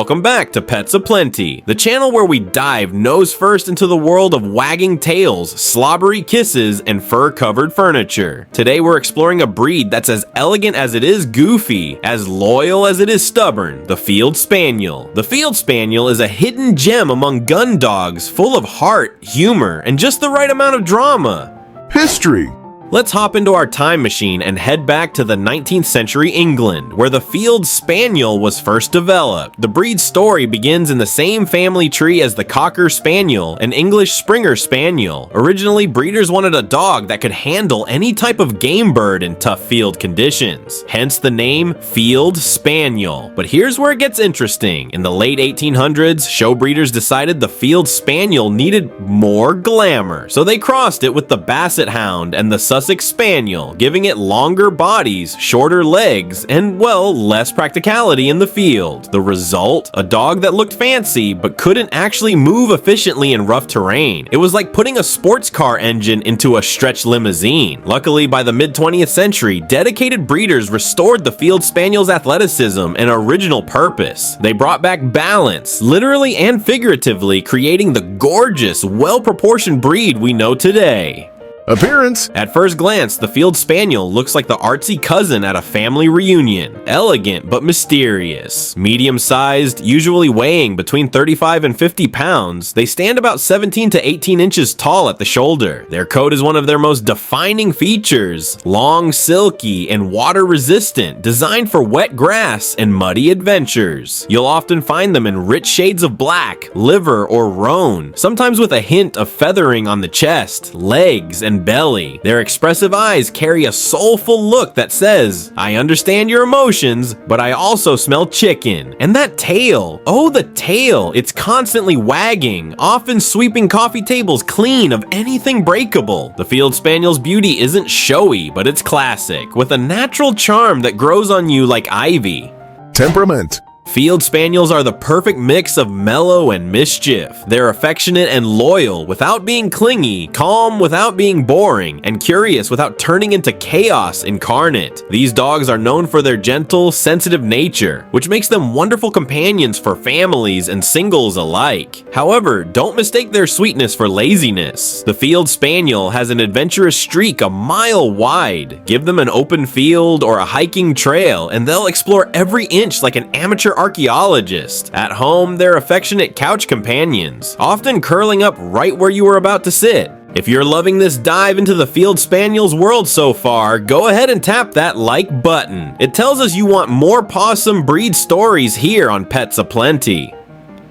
Welcome back to Pets Aplenty, the channel where we dive nose first into the world of wagging tails, slobbery kisses, and fur-covered furniture. Today we're exploring a breed that's as elegant as it is goofy, as loyal as it is stubborn, the Field Spaniel. The Field Spaniel is a hidden gem among gun dogs, full of heart, humor, and just the right amount of drama. History. Let's hop into our time machine and head back to the 19th century England, where the Field Spaniel was first developed. The breed's story begins in the same family tree as the Cocker Spaniel and English Springer Spaniel. Originally, breeders wanted a dog that could handle any type of game bird in tough field conditions, hence the name Field Spaniel. But here's where it gets interesting. In the late 1800s, show breeders decided the Field Spaniel needed more glamour, so they crossed it with the Basset Hound and the Sussex Spaniel, giving it longer bodies, shorter legs, and, well, less practicality in the field. The result? A dog that looked fancy, but couldn't actually move efficiently in rough terrain. It was like putting a sports car engine into a stretch limousine. Luckily, by the mid-20th century, dedicated breeders restored the Field Spaniel's athleticism and original purpose. They brought back balance, literally and figuratively, creating the gorgeous, well-proportioned breed we know today. Appearance. At first glance, the Field Spaniel looks like the artsy cousin at a family reunion. Elegant but mysterious. Medium-sized, usually weighing between 35 and 50 pounds, they stand about 17 to 18 inches tall at the shoulder. Their coat is one of their most defining features. Long, silky, and water-resistant, designed for wet grass and muddy adventures. You'll often find them in rich shades of black, liver, or roan, sometimes with a hint of feathering on the chest, legs, and belly. Their expressive eyes carry a soulful look that says, "I understand your emotions, but I also smell chicken." And that tail, oh the tail, it's constantly wagging, often sweeping coffee tables clean of anything breakable. The Field Spaniel's beauty isn't showy, but it's classic, with a natural charm that grows on you like ivy. Temperament. Field Spaniels are the perfect mix of mellow and mischief. They're affectionate and loyal without being clingy, calm without being boring, and curious without turning into chaos incarnate. These dogs are known for their gentle, sensitive nature, which makes them wonderful companions for families and singles alike. However, don't mistake their sweetness for laziness. The Field Spaniel has an adventurous streak a mile wide. Give them an open field or a hiking trail, and they'll explore every inch like an amateur archaeologist. At home, they're affectionate couch companions, often curling up right where you were about to sit. If you're loving this dive into the Field Spaniel's world so far, go ahead and tap that like button. It tells us you want more pawsome breed stories here on Pets Aplenty.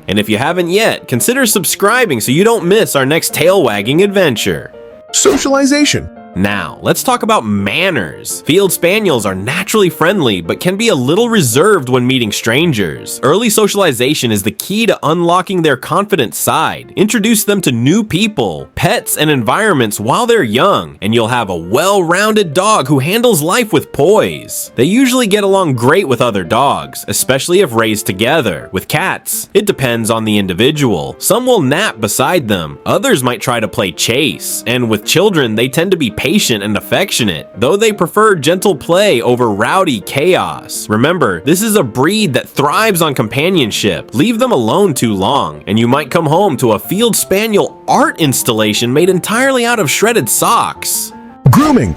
And if you haven't yet, consider subscribing so you don't miss our next tail-wagging adventure. Socialization. Now, let's talk about manners. Field Spaniels are naturally friendly, but can be a little reserved when meeting strangers. Early socialization is the key to unlocking their confident side. Introduce them to new people, pets, and environments while they're young, and you'll have a well-rounded dog who handles life with poise. They usually get along great with other dogs, especially if raised together. With cats, it depends on the individual. Some will nap beside them, others might try to play chase, and with children, they tend to be patient and affectionate, though they prefer gentle play over rowdy chaos. Remember, this is a breed that thrives on companionship. Leave them alone too long, and you might come home to a Field Spaniel art installation made entirely out of shredded socks. Grooming.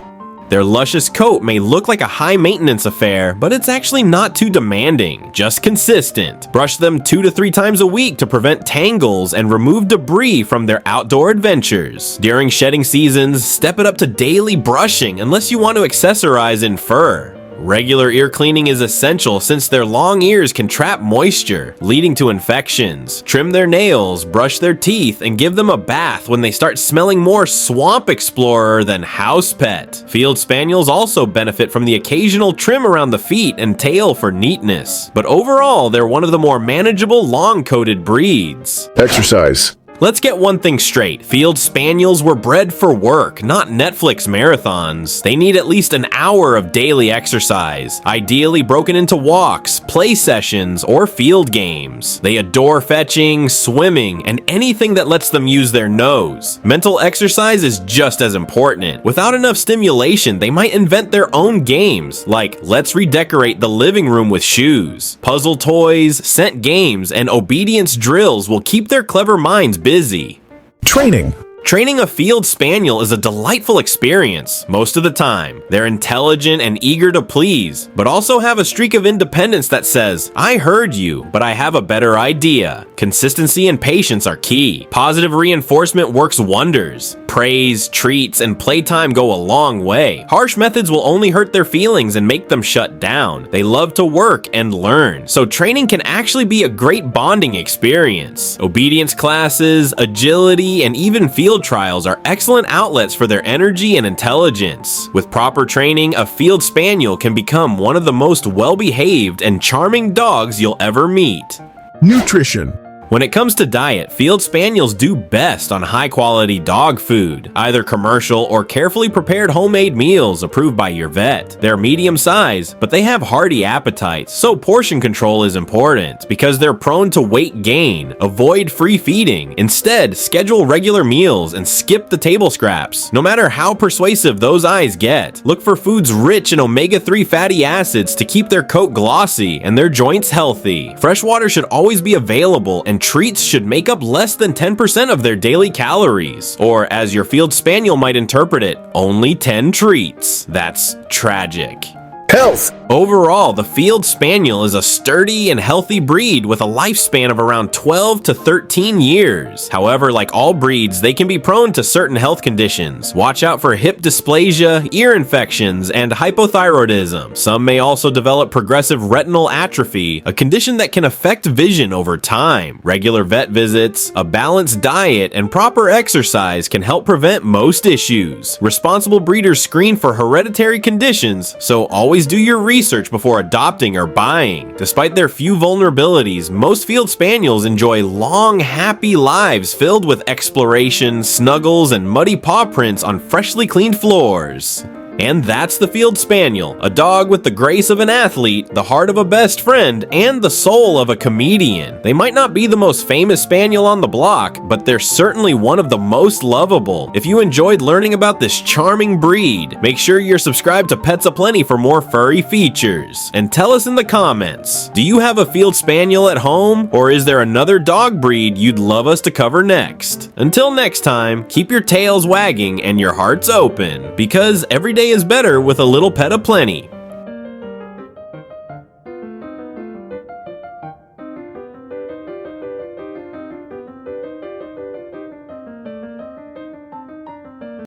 Their luscious coat may look like a high-maintenance affair, but it's actually not too demanding, just consistent. Brush them 2 to 3 times a week to prevent tangles and remove debris from their outdoor adventures. During shedding seasons, step it up to daily brushing unless you want to accessorize in fur. Regular ear cleaning is essential since their long ears can trap moisture, leading to infections. Trim their nails, brush their teeth, and give them a bath when they start smelling more swamp explorer than house pet. Field Spaniels also benefit from the occasional trim around the feet and tail for neatness, but overall they're one of the more manageable long-coated breeds. Exercise. Let's get one thing straight. Field Spaniels were bred for work, not Netflix marathons. They need at least an hour of daily exercise, ideally broken into walks, play sessions, or field games. They adore fetching, swimming, and anything that lets them use their nose. Mental exercise is just as important. Without enough stimulation, they might invent their own games, like let's redecorate the living room with shoes. Puzzle toys, scent games, and obedience drills will keep their clever minds busy. Training. Training a Field Spaniel is a delightful experience most of the time. They're intelligent and eager to please, but also have a streak of independence that says, I heard you, but I have a better idea. Consistency and patience are key. Positive reinforcement works wonders. Praise, treats, and playtime go a long way. Harsh methods will only hurt their feelings and make them shut down. They love to work and learn, so training can actually be a great bonding experience. Obedience classes, agility, and even field trials are excellent outlets for their energy and intelligence. With proper training, a Field Spaniel can become one of the most well-behaved and charming dogs you'll ever meet. Nutrition. When it comes to diet, Field Spaniels do best on high-quality dog food, either commercial or carefully prepared homemade meals approved by your vet. They're medium size, but they have hearty appetites, so portion control is important because they're prone to weight gain. Avoid free feeding. Instead, schedule regular meals and skip the table scraps. No matter how persuasive those eyes get, look for foods rich in omega-3 fatty acids to keep their coat glossy and their joints healthy. Fresh water should always be available, and treats should make up less than 10% of their daily calories. Or, as your Field Spaniel might interpret it, only 10 treats. That's tragic. Health. Overall, the Field Spaniel is a sturdy and healthy breed with a lifespan of around 12 to 13 years. However, like all breeds, they can be prone to certain health conditions. Watch out for hip dysplasia, ear infections, and hypothyroidism. Some may also develop progressive retinal atrophy, a condition that can affect vision over time. Regular vet visits, a balanced diet, and proper exercise can help prevent most issues. Responsible breeders screen for hereditary conditions, so always do your research before adopting or buying. Despite their few vulnerabilities, most Field Spaniels enjoy long, happy lives filled with exploration, snuggles, and muddy paw prints on freshly cleaned floors. And that's the Field Spaniel, a dog with the grace of an athlete, the heart of a best friend, and the soul of a comedian. They might not be the most famous Spaniel on the block, but they're certainly one of the most lovable. If you enjoyed learning about this charming breed, make sure you're subscribed to Pets Aplenty for more furry features. And tell us in the comments, do you have a Field Spaniel at home, or is there another dog breed you'd love us to cover next? Until next time, keep your tails wagging and your hearts open, because every day is better with a little Pet Aplenty.